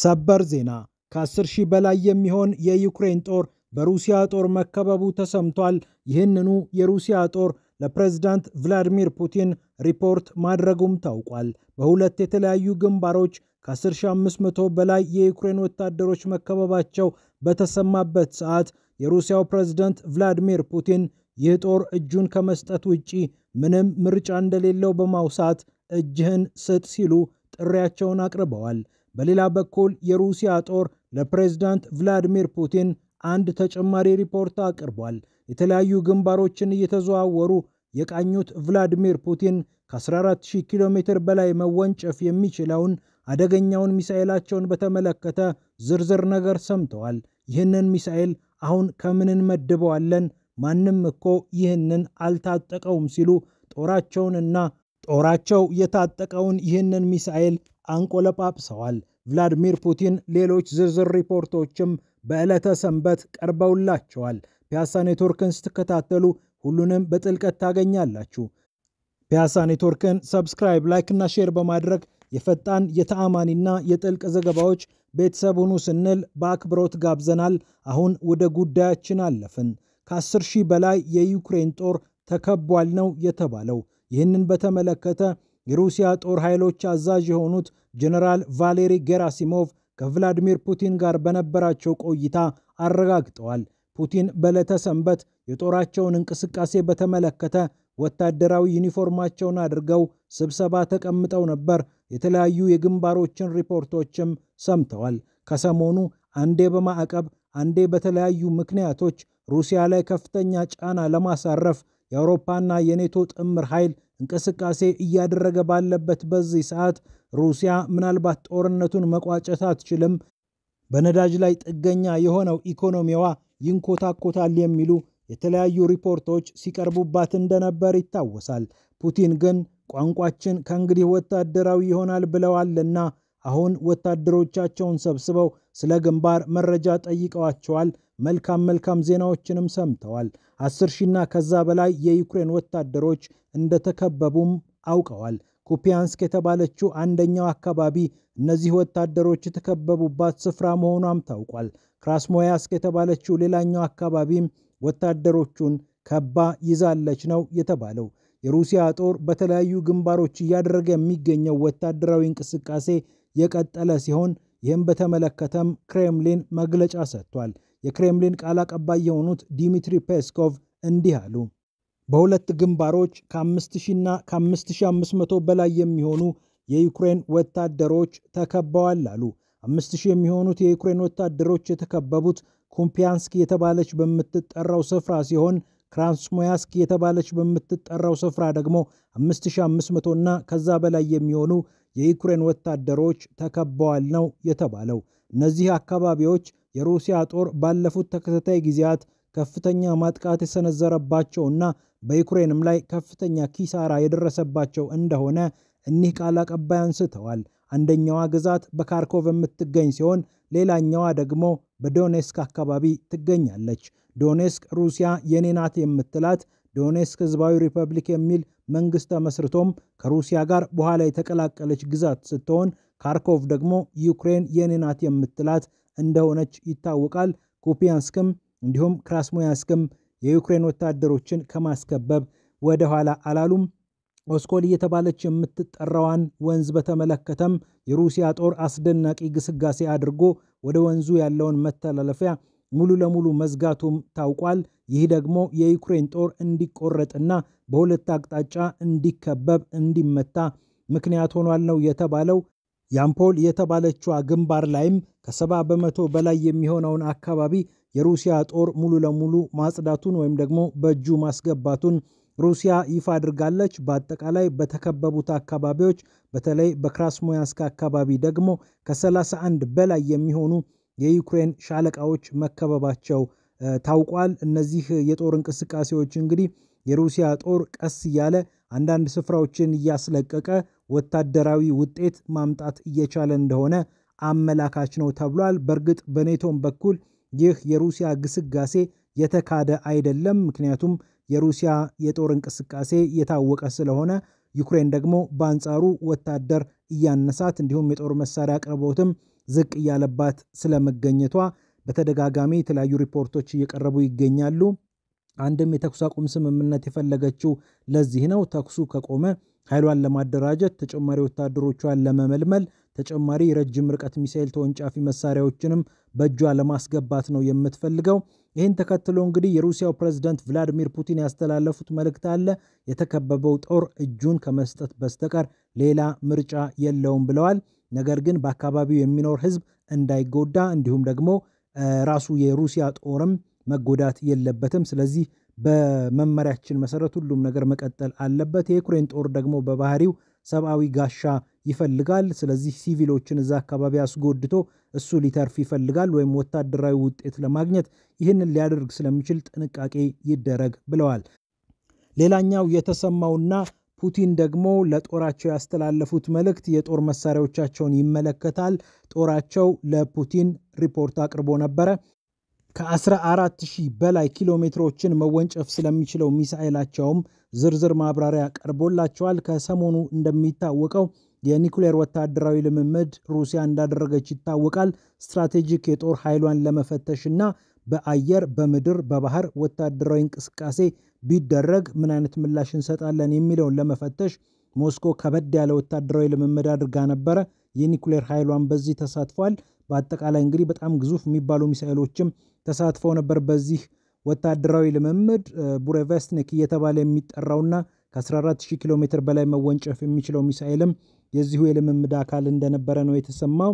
ሰበር ዜና ከ10 ሺህ በላይ የሚሆን የዩክሬን ጦር በሩሲያ ጦር መከበቡ ተሰምቷል። ይህንኑ የሩሲያ ጦር ለፕሬዝዳንት ቭላዲሚር ፑቲን ሪፖርት ማድረጉም ታውቋል። በሁለት የተለያዩ ግንባሮች ከ10500 በላይ የዩክሬን ወታደሮች መከበባቸው በተሰማበት ሰዓት የሩሲያው ፕሬዝዳንት ቭላዲሚር ፑቲን ይህ ጦር እጁን ከመስጠት ውጪ ምንም ምርጫ እንደሌለው በማውሳት እጅህን ስጥ ሲሉ ጥሪያቸውን አቅርበዋል። በሌላ በኩል የሩሲያ ጦር ለፕሬዝዳንት ቭላዲሚር ፑቲን አንድ ተጨማሪ ሪፖርት አቅርቧል። የተለያዩ ግንባሮችን እየተዘዋወሩ የቃኙት ቭላዲሚር ፑቲን ከ14000 ኪሎ ሜትር በላይ መወንጨፍ የሚችለውን አደገኛውን ሚሳኤላቸውን በተመለከተ ዝርዝር ነገር ሰምተዋል። ይህንን ሚሳኤል አሁን ከምን እንመድበዋለን? ማንም እኮ ይህንን አልታጠቀውም ሲሉ ጦራቸው የታጠቀውን ይህንን ሚሳኤል አንቆለጳጵሰዋል። ቭላዲሚር ፑቲን ሌሎች ዝርዝር ሪፖርቶችም በዕለተ ሰንበት ቀርበውላቸዋል። ፒያሳ ኔትወርክን ስትከታተሉ ሁሉንም በጥልቀት ታገኛላችሁ። ፒያሳ ኔትወርክን ሰብስክራይብ፣ ላይክ እና ሼር በማድረግ የፈጣን የተአማኒና የጥልቅ ዘገባዎች ቤተሰብ ሁኑ ስንል በአክብሮት ጋብዘናል። አሁን ወደ ጉዳያችን አለፍን። ከ10 ሺህ በላይ የዩክሬን ጦር ተከቧል ነው የተባለው። ይህንን በተመለከተ የሩሲያ ጦር ኃይሎች አዛዥ የሆኑት ጀነራል ቫሌሪ ጌራሲሞቭ ከቭላዲሚር ፑቲን ጋር በነበራቸው ቆይታ አረጋግጠዋል። ፑቲን በዕለተ ሰንበት የጦራቸውን እንቅስቃሴ በተመለከተ ወታደራዊ ዩኒፎርማቸውን አድርገው ስብሰባ ተቀምጠው ነበር። የተለያዩ የግንባሮችን ሪፖርቶችም ሰምተዋል። ከሰሞኑ አንዴ በማዕቀብ አንዴ በተለያዩ ምክንያቶች ሩሲያ ላይ ከፍተኛ ጫና ለማሳረፍ የአውሮፓና የኔቶ ጥምር ኃይል እንቅስቃሴ እያደረገ ባለበት በዚህ ሰዓት ሩሲያ ምናልባት ጦርነቱን መቋጨት አትችልም፣ በነዳጅ ላይ ጥገኛ የሆነው ኢኮኖሚዋ ይንኮታኮታል የሚሉ የተለያዩ ሪፖርቶች ሲቀርቡባት እንደነበር ይታወሳል። ፑቲን ግን ቋንቋችን ከእንግዲህ ወታደራዊ ይሆናል ብለዋልና አሁን ወታደሮቻቸውን ሰብስበው ስለ ግንባር መረጃ ጠይቀዋቸዋል። መልካም ዜናዎችንም ሰምተዋል። 10 ሺህና ከዛ በላይ የዩክሬን ወታደሮች እንደተከበቡም አውቀዋል። ኩፒያንስክ የተባለችው አንደኛው አካባቢ እነዚህ ወታደሮች የተከበቡባት ስፍራ መሆኗም ታውቋል። ክራስሞያስክ የተባለችው ሌላኛው አካባቢም ወታደሮቹን ከባ ይዛለች ነው የተባለው። የሩሲያ ጦር በተለያዩ ግንባሮች እያደረገ የሚገኘው ወታደራዊ እንቅስቃሴ የቀጠለ ሲሆን ይህም በተመለከተም ክሬምሊን መግለጫ ሰጥቷል። የክሬምሊን ቃል አቀባይ የሆኑት ዲሚትሪ ፔስኮቭ እንዲህ አሉ። በሁለት ግንባሮች ከ5000 እና ከ5500 በላይ የሚሆኑ የዩክሬን ወታደሮች ተከበዋል አሉ። 5000 የሚሆኑት የዩክሬን ወታደሮች የተከበቡት ኩፒያንስክ የተባለች በምትጠራው ስፍራ ሲሆን ክራስሞያስክ የተባለች በምትጠራው ስፍራ ደግሞ 5500 እና ከዛ በላይ የሚሆኑ የዩክሬን ወታደሮች ተከበዋል ነው የተባለው። እነዚህ አካባቢዎች የሩሲያ ጦር ባለፉት ተከታታይ ጊዜያት ከፍተኛ ማጥቃት የሰነዘረባቸውና በዩክሬንም ላይ ከፍተኛ ኪሳራ የደረሰባቸው እንደሆነ እኒህ ቃል አቀባይ አንስተዋል። አንደኛዋ ግዛት በካርኮቭ የምትገኝ ሲሆን ሌላኛዋ ደግሞ በዶኔስክ አካባቢ ትገኛለች። ዶኔስክ ሩሲያ የኔ ናት የምትላት ዶኔስክ ህዝባዊ ሪፐብሊክ የሚል መንግስት ተመስርቶም ከሩሲያ ጋር በኋላ የተቀላቀለች ግዛት ስትሆን ካርኮቭ ደግሞ ዩክሬን የኔ ናት የምትላት እንደሆነች ይታወቃል። ኩፒያንስክም እንዲሁም ክራስሞያስክም የዩክሬን ወታደሮችን ከማስከበብ ወደ ኋላ አላሉም። ኦስኮል እየተባለች የምትጠራዋን ወንዝ በተመለከተም የሩሲያ ጦር አስደናቂ ግስጋሴ አድርጎ ወደ ወንዙ ያለውን መተላለፊያ ሙሉ ለሙሉ መዝጋቱም ታውቋል። ይህ ደግሞ የዩክሬን ጦር እንዲቆረጥና በሁለት አቅጣጫ እንዲከበብ እንዲመታ ምክንያት ሆኗል ነው የተባለው። ያምፖል የተባለችው ግንባር ላይም ከ70 በመቶ በላይ የሚሆነውን አካባቢ የሩሲያ ጦር ሙሉ ለሙሉ ማጽዳቱን ወይም ደግሞ በእጁ ማስገባቱን ሩሲያ ይፋ አድርጋለች። በአጠቃላይ በተከበቡት አካባቢዎች በተለይ በክራስሞያስክ አካባቢ ደግሞ ከ31 በላይ የሚሆኑ የዩክሬን ሻለቃዎች መከበባቸው ታውቋል። እነዚህ የጦር እንቅስቃሴዎች እንግዲህ የሩሲያ ጦር ቀስ እያለ አንዳንድ ስፍራዎችን እያስለቀቀ ወታደራዊ ውጤት ማምጣት እየቻለ እንደሆነ አመላካች ነው ተብሏል። በእርግጥ በኔቶም በኩል ይህ የሩሲያ ግስጋሴ የተካደ አይደለም። ምክንያቱም የሩሲያ የጦር እንቅስቃሴ የታወቀ ስለሆነ ዩክሬን ደግሞ በአንጻሩ ወታደር እያነሳት እንዲሁም የጦር መሳሪያ አቅርቦትም ዝቅ ያለባት ስለመገኘቷ በተደጋጋሚ የተለያዩ ሪፖርቶች እየቀረቡ ይገኛሉ። አንድም የተኩስ አቁም ስምምነት የፈለገችው ለዚህ ነው። ተኩሱ ከቆመ ኃይሏን ለማደራጀት ተጨማሪ ወታደሮቿን ለመመልመል ተጨማሪ ረጅም ርቀት ሚሳኤል ተወንጫፊ መሳሪያዎችንም በእጇ ለማስገባት ነው የምትፈልገው። ይህን ተከትሎ እንግዲህ የሩሲያው ፕሬዝዳንት ቭላዲሚር ፑቲን ያስተላለፉት መልእክት አለ። የተከበበው ጦር እጁን ከመስጠት በስተቀር ሌላ ምርጫ የለውም ብለዋል። ነገር ግን በአካባቢው የሚኖር ህዝብ እንዳይጎዳ እንዲሁም ደግሞ ራሱ የሩሲያ ጦርም መጎዳት የለበትም። ስለዚህ በመመሪያችን መሰረት ሁሉም ነገር መቀጠል አለበት። የዩክሬን ጦር ደግሞ በባህሪው ሰብአዊ ጋሻ ይፈልጋል። ስለዚህ ሲቪሎችን እዛ አካባቢ አስጎድቶ እሱ ሊተርፍ ይፈልጋል ወይም ወታደራዊ ውጤት ለማግኘት ይህንን ሊያደርግ ስለሚችል ጥንቃቄ ይደረግ ብለዋል። ሌላኛው የተሰማውና ፑቲን ደግሞ ለጦራቸው ያስተላለፉት መልእክት የጦር መሳሪያዎቻቸውን ይመለከታል። ጦራቸው ለፑቲን ሪፖርት አቅርቦ ነበረ። ከ14,000 በላይ ኪሎ ሜትሮችን መወንጨፍ ስለሚችለው ሚሳኤላቸውም ዝርዝር ማብራሪያ ቀርቦላቸዋል። ከሰሞኑ እንደሚታወቀው የኒኩሌር ወታደራዊ ልምምድ ሩሲያ እንዳደረገች ይታወቃል። ስትራቴጂክ የጦር ኃይሏን ለመፈተሽና በአየር በምድር በባህር ወታደራዊ እንቅስቃሴ ቢደረግ ምን አይነት ምላሽ እንሰጣለን የሚለውን ለመፈተሽ ሞስኮ ከበድ ያለ ወታደራዊ ልምምድ አድርጋ ነበረ። የኒኩሌር ኃይሏን በዚህ ተሳትፏል። በአጠቃላይ እንግዲህ በጣም ግዙፍ የሚባሉ ሚሳኤሎችም ተሳትፈው ነበር በዚህ ወታደራዊ ልምምድ። ቡሬቨስትኒክ እየተባለ የሚጠራውና ከ14,000 ኪሎ ሜትር በላይ መወንጨፍ የሚችለው ሚሳኤልም የዚሁ የልምምድ አካል እንደነበረ ነው የተሰማው።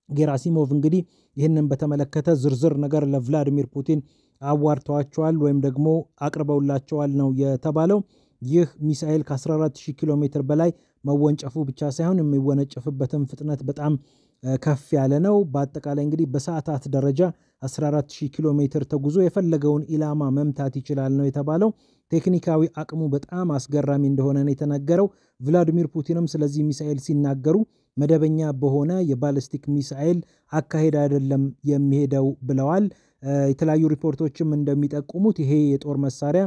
ጌራሲሞቭ እንግዲህ ይህንን በተመለከተ ዝርዝር ነገር ለቭላዲሚር ፑቲን አዋርተዋቸዋል ወይም ደግሞ አቅርበውላቸዋል ነው የተባለው። ይህ ሚሳኤል ከ14,000 ኪሎ ሜትር በላይ መወንጨፉ ብቻ ሳይሆን የሚወነጨፍበትን ፍጥነት በጣም ከፍ ያለ ነው። በአጠቃላይ እንግዲህ በሰዓታት ደረጃ 14,000 ኪሎ ሜትር ተጉዞ የፈለገውን ኢላማ መምታት ይችላል ነው የተባለው። ቴክኒካዊ አቅሙ በጣም አስገራሚ እንደሆነ ነው የተነገረው። ቭላዲሚር ፑቲንም ስለዚህ ሚሳኤል ሲናገሩ መደበኛ በሆነ የባሊስቲክ ሚሳኤል አካሄድ አይደለም የሚሄደው ብለዋል። የተለያዩ ሪፖርቶችም እንደሚጠቁሙት ይሄ የጦር መሳሪያ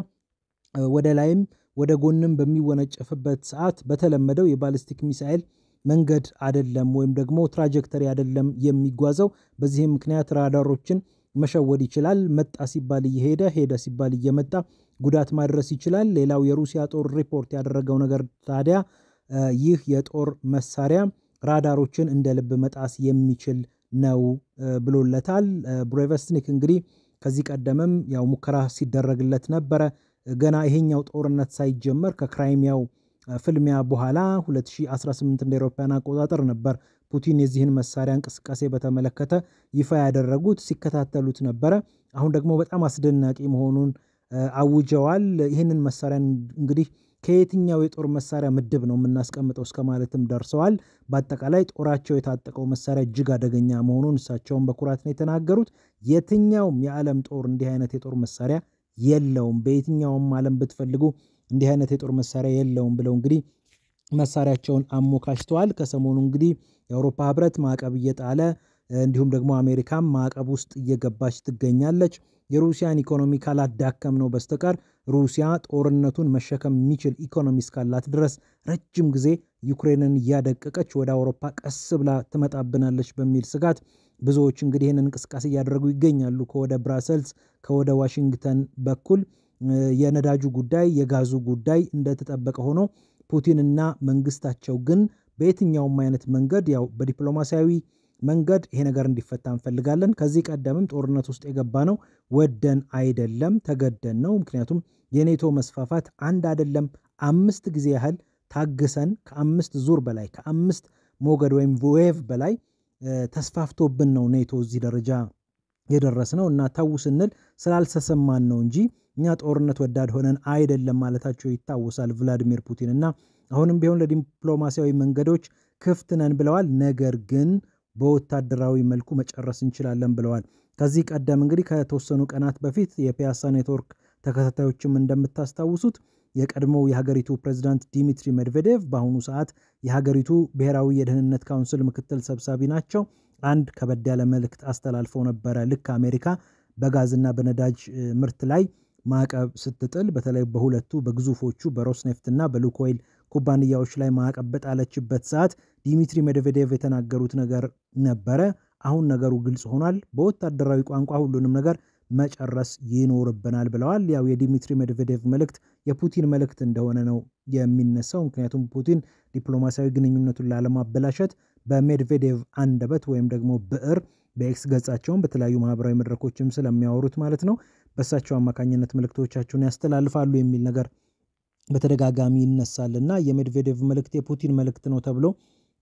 ወደ ላይም ወደ ጎንም በሚወነጨፍበት ሰዓት በተለመደው የባሊስቲክ ሚሳኤል መንገድ አይደለም ወይም ደግሞ ትራጀክተሪ አይደለም የሚጓዘው። በዚህም ምክንያት ራዳሮችን መሸወድ ይችላል። መጣ ሲባል እየሄደ ሄደ ሲባል እየመጣ ጉዳት ማድረስ ይችላል። ሌላው የሩሲያ ጦር ሪፖርት ያደረገው ነገር ታዲያ ይህ የጦር መሳሪያ ራዳሮችን እንደ ልብ መጣስ የሚችል ነው ብሎለታል። ቡሬቨስትኒክ እንግዲህ ከዚህ ቀደምም ያው ሙከራ ሲደረግለት ነበረ። ገና ይሄኛው ጦርነት ሳይጀመር ከክራይሚያው ፍልሚያ በኋላ 2018 እንደ አውሮፓውያን አቆጣጠር ነበር ፑቲን የዚህን መሳሪያ እንቅስቃሴ በተመለከተ ይፋ ያደረጉት። ሲከታተሉት ነበረ። አሁን ደግሞ በጣም አስደናቂ መሆኑን አውጀዋል። ይህንን መሳሪያ እንግዲህ ከየትኛው የጦር መሳሪያ ምድብ ነው የምናስቀምጠው እስከማለትም ደርሰዋል። በአጠቃላይ ጦራቸው የታጠቀው መሳሪያ እጅግ አደገኛ መሆኑን እሳቸውን በኩራት ነው የተናገሩት። የትኛውም የዓለም ጦር እንዲህ አይነት የጦር መሳሪያ የለውም፣ በየትኛውም ዓለም ብትፈልጉ እንዲህ አይነት የጦር መሳሪያ የለውም ብለው እንግዲህ መሳሪያቸውን አሞካሽተዋል። ከሰሞኑ እንግዲህ የአውሮፓ ህብረት ማዕቀብ እየጣለ እንዲሁም ደግሞ አሜሪካም ማዕቀብ ውስጥ እየገባች ትገኛለች። የሩሲያን ኢኮኖሚ ካላዳከም ነው በስተቀር ሩሲያ ጦርነቱን መሸከም የሚችል ኢኮኖሚ እስካላት ድረስ ረጅም ጊዜ ዩክሬንን እያደቀቀች ወደ አውሮፓ ቀስ ብላ ትመጣብናለች በሚል ስጋት ብዙዎች እንግዲህ ይህንን እንቅስቃሴ እያደረጉ ይገኛሉ። ከወደ ብራሰልስ ከወደ ዋሽንግተን በኩል የነዳጁ ጉዳይ የጋዙ ጉዳይ እንደተጠበቀ ሆኖ ፑቲንና መንግስታቸው ግን በየትኛውም አይነት መንገድ ያው በዲፕሎማሲያዊ መንገድ ይሄ ነገር እንዲፈታ እንፈልጋለን። ከዚህ ቀደምም ጦርነት ውስጥ የገባ ነው ወደን አይደለም ተገደን ነው። ምክንያቱም የኔቶ መስፋፋት አንድ አይደለም 5 ጊዜ ያህል ታግሰን ከ5 ዙር በላይ ከ5 ሞገድ ወይም ዌቭ በላይ ተስፋፍቶብን ነው ኔቶ እዚህ ደረጃ የደረስነው እና ታው ስንል ስላልተሰማን ነው እንጂ እኛ ጦርነት ወዳድ ሆነን አይደለም ማለታቸው ይታወሳል ቭላዲሚር ፑቲን። እና አሁንም ቢሆን ለዲፕሎማሲያዊ መንገዶች ክፍት ነን ብለዋል። ነገር ግን በወታደራዊ መልኩ መጨረስ እንችላለን ብለዋል። ከዚህ ቀደም እንግዲህ ከተወሰኑ ቀናት በፊት የፒያሳ ኔትወርክ ተከታታዮችም እንደምታስታውሱት የቀድሞው የሀገሪቱ ፕሬዝዳንት ዲሚትሪ ሜድቬዴቭ በአሁኑ ሰዓት የሀገሪቱ ብሔራዊ የደህንነት ካውንስል ምክትል ሰብሳቢ ናቸው። አንድ ከበድ ያለ መልእክት አስተላልፈው ነበረ። ልክ አሜሪካ በጋዝና በነዳጅ ምርት ላይ ማዕቀብ ስትጥል በተለይ በሁለቱ በግዙፎቹ በሮስኔፍትና በሉኮይል ኩባንያዎች ላይ ማዕቀብ በጣለችበት ሰዓት ዲሚትሪ ሜድቬዴቭ የተናገሩት ነገር ነበረ። አሁን ነገሩ ግልጽ ሆኗል። በወታደራዊ ቋንቋ ሁሉንም ነገር መጨረስ ይኖርብናል ብለዋል። ያው የዲሚትሪ ሜድቬዴቭ መልእክት የፑቲን መልእክት እንደሆነ ነው የሚነሳው። ምክንያቱም ፑቲን ዲፕሎማሲያዊ ግንኙነቱን ላለማበላሸት በሜድቬዴቭ አንደበት ወይም ደግሞ ብዕር በኤክስ ገጻቸውን በተለያዩ ማህበራዊ መድረኮችም ስለሚያወሩት ማለት ነው በእሳቸው አማካኝነት መልእክቶቻቸውን ያስተላልፋሉ የሚል ነገር በተደጋጋሚ ይነሳልና የሜድቬዴቭ መልእክት የፑቲን መልእክት ነው ተብሎ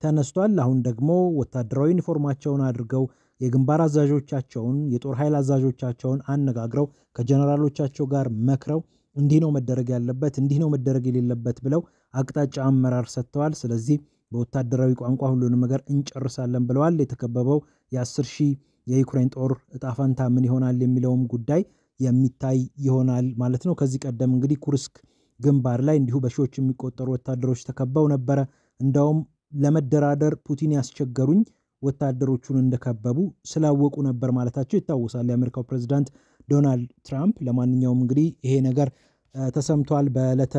ተነስቷል። አሁን ደግሞ ወታደራዊ ዩኒፎርማቸውን አድርገው የግንባር አዛዦቻቸውን የጦር ኃይል አዛዦቻቸውን አነጋግረው ከጀነራሎቻቸው ጋር መክረው እንዲህ ነው መደረግ ያለበት እንዲህ ነው መደረግ የሌለበት ብለው አቅጣጫ አመራር ሰጥተዋል። ስለዚህ በወታደራዊ ቋንቋ ሁሉንም ነገር እንጨርሳለን ብለዋል። የተከበበው የ10,000 የዩክሬን ጦር እጣ ፈንታ ምን ይሆናል የሚለውም ጉዳይ የሚታይ ይሆናል ማለት ነው። ከዚህ ቀደም እንግዲህ ኩርስክ ግንባር ላይ እንዲሁ በሺዎች የሚቆጠሩ ወታደሮች ተከበው ነበረ። እንደውም ለመደራደር ፑቲን ያስቸገሩኝ ወታደሮቹን እንደከበቡ ስላወቁ ነበር ማለታቸው ይታወሳል የአሜሪካው ፕሬዝዳንት ዶናልድ ትራምፕ። ለማንኛውም እንግዲህ ይሄ ነገር ተሰምቷል በዕለተ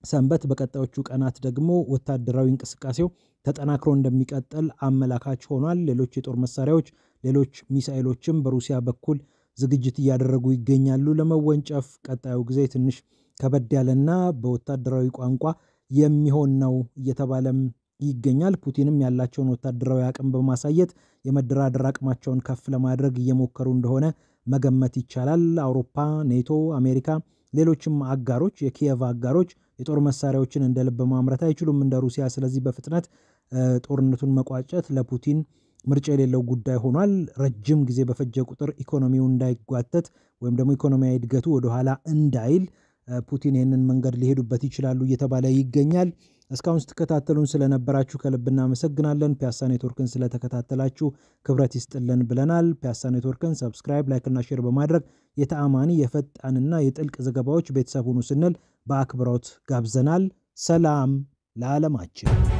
ሰንበት። በቀጣዮቹ ቀናት ደግሞ ወታደራዊ እንቅስቃሴው ተጠናክሮ እንደሚቀጥል አመላካች ሆኗል። ሌሎች የጦር መሳሪያዎች ሌሎች ሚሳኤሎችም በሩሲያ በኩል ዝግጅት እያደረጉ ይገኛሉ ለመወንጨፍ። ቀጣዩ ጊዜ ትንሽ ከበድ ያለና በወታደራዊ ቋንቋ የሚሆን ነው እየተባለም ይገኛል። ፑቲንም ያላቸውን ወታደራዊ አቅም በማሳየት የመደራደር አቅማቸውን ከፍ ለማድረግ እየሞከሩ እንደሆነ መገመት ይቻላል። አውሮፓ፣ ኔቶ፣ አሜሪካ፣ ሌሎችም አጋሮች የኪየቭ አጋሮች የጦር መሳሪያዎችን እንደ ልብ ማምረት አይችሉም እንደ ሩሲያ። ስለዚህ በፍጥነት ጦርነቱን መቋጨት ለፑቲን ምርጫ የሌለው ጉዳይ ሆኗል። ረጅም ጊዜ በፈጀ ቁጥር ኢኮኖሚው እንዳይጓተት ወይም ደግሞ ኢኮኖሚያዊ እድገቱ ወደ ኋላ እንዳይል ፑቲን ይህንን መንገድ ሊሄዱበት ይችላሉ እየተባለ ይገኛል። እስካሁን ስትከታተሉን ስለነበራችሁ ከልብ እናመሰግናለን። ፒያሳ ኔትወርክን ስለተከታተላችሁ ክብረት ይስጥልን ብለናል። ፒያሳ ኔትወርክን ሰብስክራይብ፣ ላይክ እና ሼር በማድረግ የተአማኒ የፈጣንና የጥልቅ ዘገባዎች ቤተሰብ ሁኑ ስንል በአክብሮት ጋብዘናል። ሰላም ለዓለማችን።